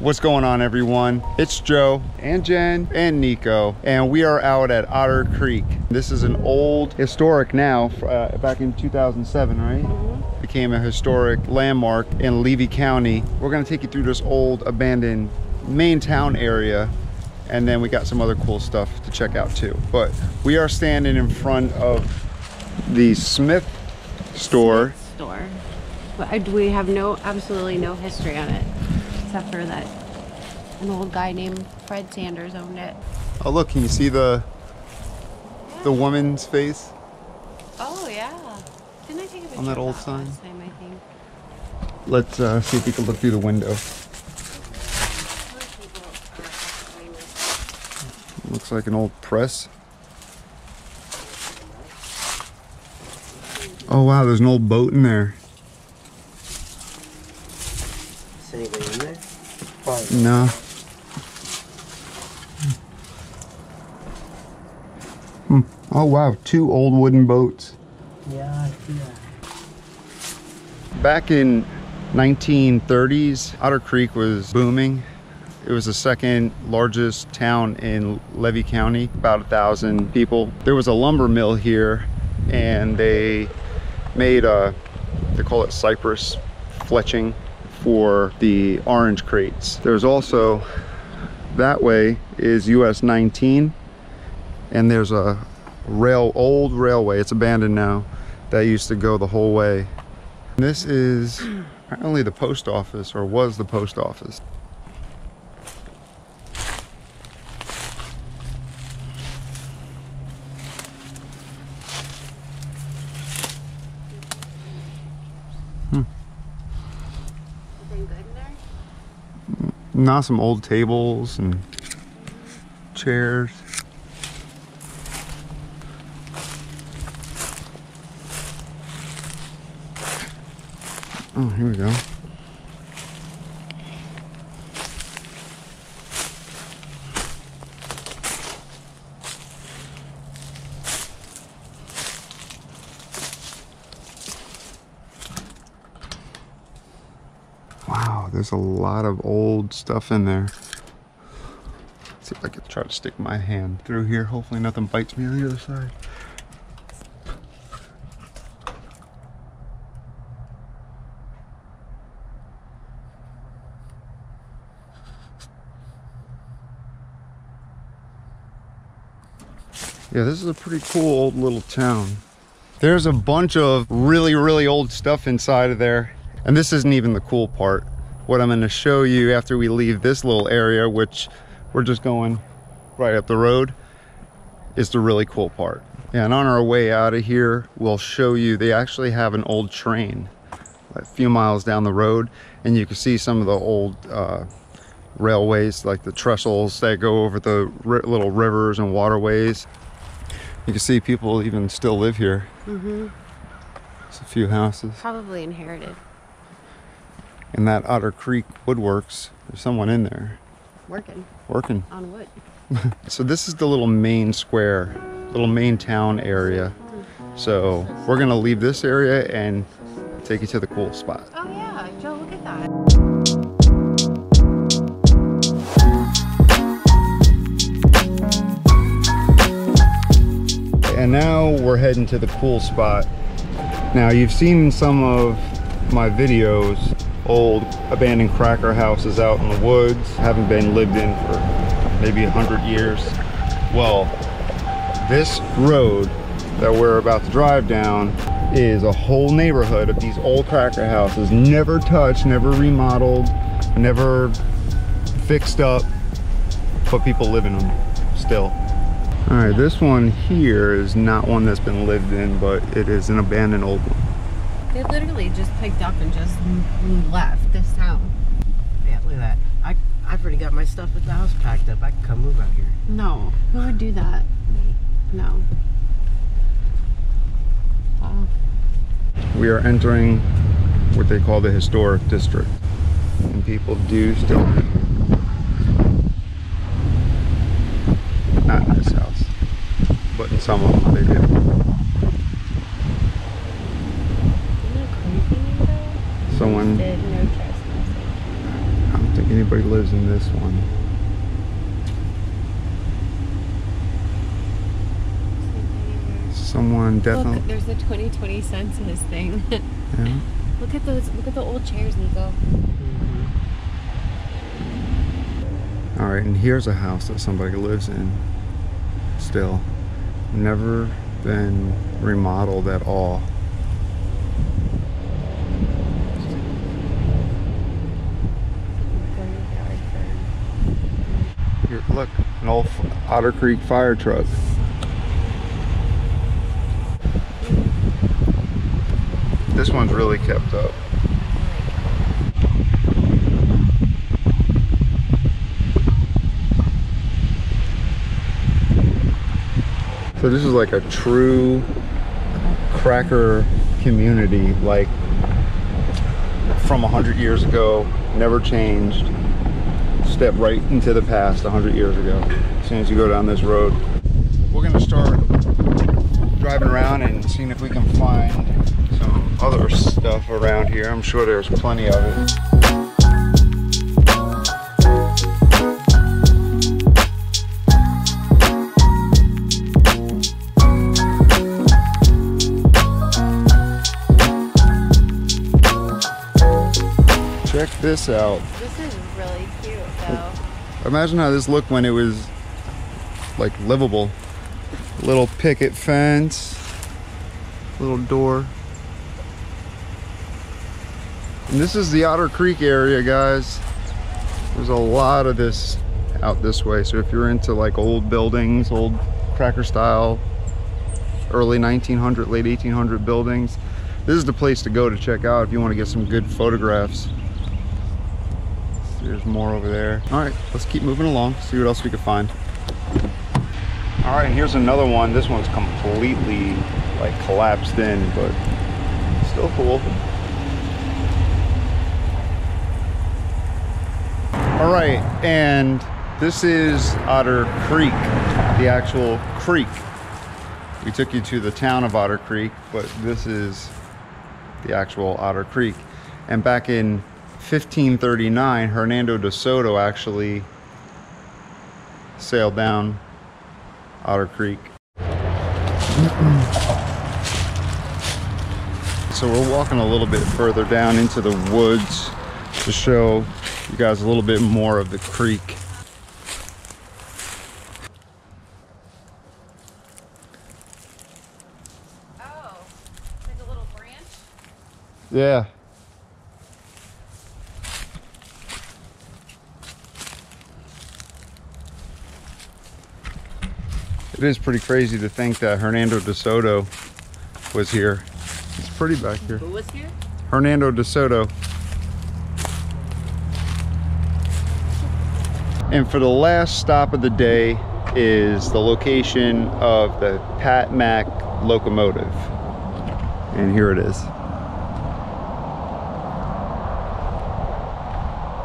What's going on, everyone? It's Joe and Jen and Nico, and we are out at Otter Creek. This is an old historic now, back in 2007, right? Mm-hmm. Became a historic landmark in Levy County. We're gonna take you through this old abandoned main town area, and then we got some other cool stuff to check out too. But we are standing in front of the Smith store. But we have absolutely no history on it, except for that an old guy named Fred Sanders owned it. Oh look, can you see the woman's face? Oh yeah. Didn't I take a picture on that old sign? Last time, I think. Let's see if we can look through the window. Looks like an old press. Oh wow, there's an old boat in there. Is anybody in there? No. Oh wow, 2 old wooden boats. Yeah, I see that. Back in 1930s, Otter Creek was booming. It was the second largest town in Levy County, about 1,000 people. There was a lumber mill here, and they made they call it cypress fletching for the orange crates. There's also, that way is US 19, and there's a old railway, it's abandoned now, that used to go the whole way. And this is apparently the post office, or was the post office. Now some old tables and chairs. Oh, here we go. Wow, there's a lot of old stuff in there. Let's see if I can try to stick my hand through here. Hopefully nothing bites me on the other side. Yeah, this is a pretty cool old little town. There's a bunch of really old stuff inside of there. And this isn't even the cool part. What I'm going to show you after we leave this little area, which we're just going right up the road, is the really cool part. Yeah, and on our way out of here, we'll show you, they actually have an old train a few miles down the road, and you can see some of the old railways, like the trestles that go over the little rivers and waterways. You can see people even still live here. Mm-hmm. There's a few houses. Probably inherited. In that Otter Creek woodworks, there's someone in there. Working. On wood. So this is the little main square, little main town area. So we're gonna leave this area and take you to the cool spot. Oh yeah, Joe, look at that. And now we're heading to the cool spot. Now you've seen some of my videos, old abandoned cracker houses out in the woods, haven't been lived in for maybe 100 years. Well, this road that we're about to drive down is a whole neighborhood of these old cracker houses, never touched, never remodeled, never fixed up, but people live in them still. All right, this one here is not one that's been lived in, but it is an abandoned old one. They literally just picked up and just left this town. Yeah, look at that. I've already got my stuff at the house packed up. I can come move out here. No, who would do that? Me. No. We are entering what they call the historic district, and people do still, not in this house, but in some of them they do. Someone, no trespassing. I don't think anybody lives lives in this one. Someone definitely. Look, there's the 2020 census thing. Yeah. Look at those. Look at the old chairs, Nico. All right, and here's a house that somebody lives in. Still, never been remodeled at all. Here, look, an old Otter Creek fire truck. This one's really kept up. So this is like a true cracker community, like from 100 years ago, never changed. Step right into the past 100 years ago. As soon as you go down this road, we're gonna start driving around and seeing if we can find some other stuff around here. I'm sure there's plenty of it. Check this out. This is really cute, though. Imagine how this looked when it was like livable. Little picket fence, little door. And this is the Otter Creek area, guys. There's a lot of this out this way. So if you're into like old buildings, old cracker style, early 1900, late 1800 buildings, this is the place to go to check out if you want to get some good photographs. There's more over there. All right, let's keep moving along, see what else we can find. All right, and here's another one. This one's completely like collapsed in, but still cool. All right, and this is Otter Creek, the actual creek. We took you to the town of Otter Creek, but this is the actual Otter Creek. And back in 1539, Hernando de Soto actually sailed down Otter Creek. So we're walking a little bit further down into the woods to show you guys a little bit more of the creek. Oh, it's like a little branch? Yeah. It is pretty crazy to think that Hernando de Soto was here. It's pretty back here. Who was here? Hernando de Soto. And for the last stop of the day is the location of the Pat Mac locomotive. And here it is.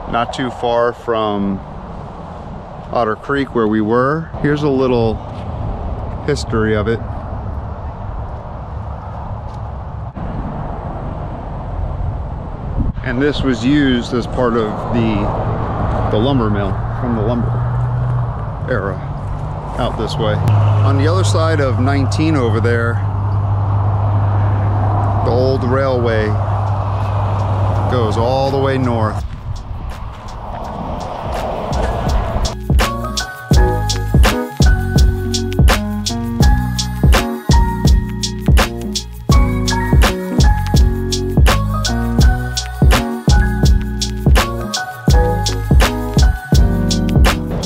Not too far from Otter Creek where we were. Here's a little history of it. And this was used as part of the lumber mill from the lumber era out this way. On the other side of 19 over there, the old railway goes all the way north.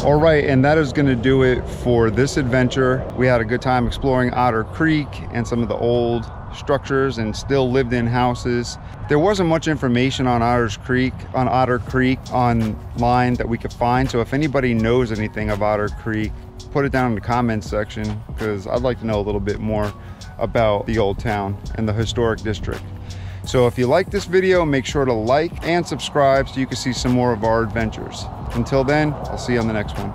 All right, and that is going to do it for this adventure. We had a good time exploring Otter Creek and some of the old structures and still lived in houses. There wasn't much information on Otter Creek online that we could find. So if anybody knows anything of Otter Creek, put it down in the comments section, because I'd like to know a little bit more about the old town and the historic district. So if you like this video, make sure to like and subscribe so you can see some more of our adventures. Until then, I'll see you on the next one.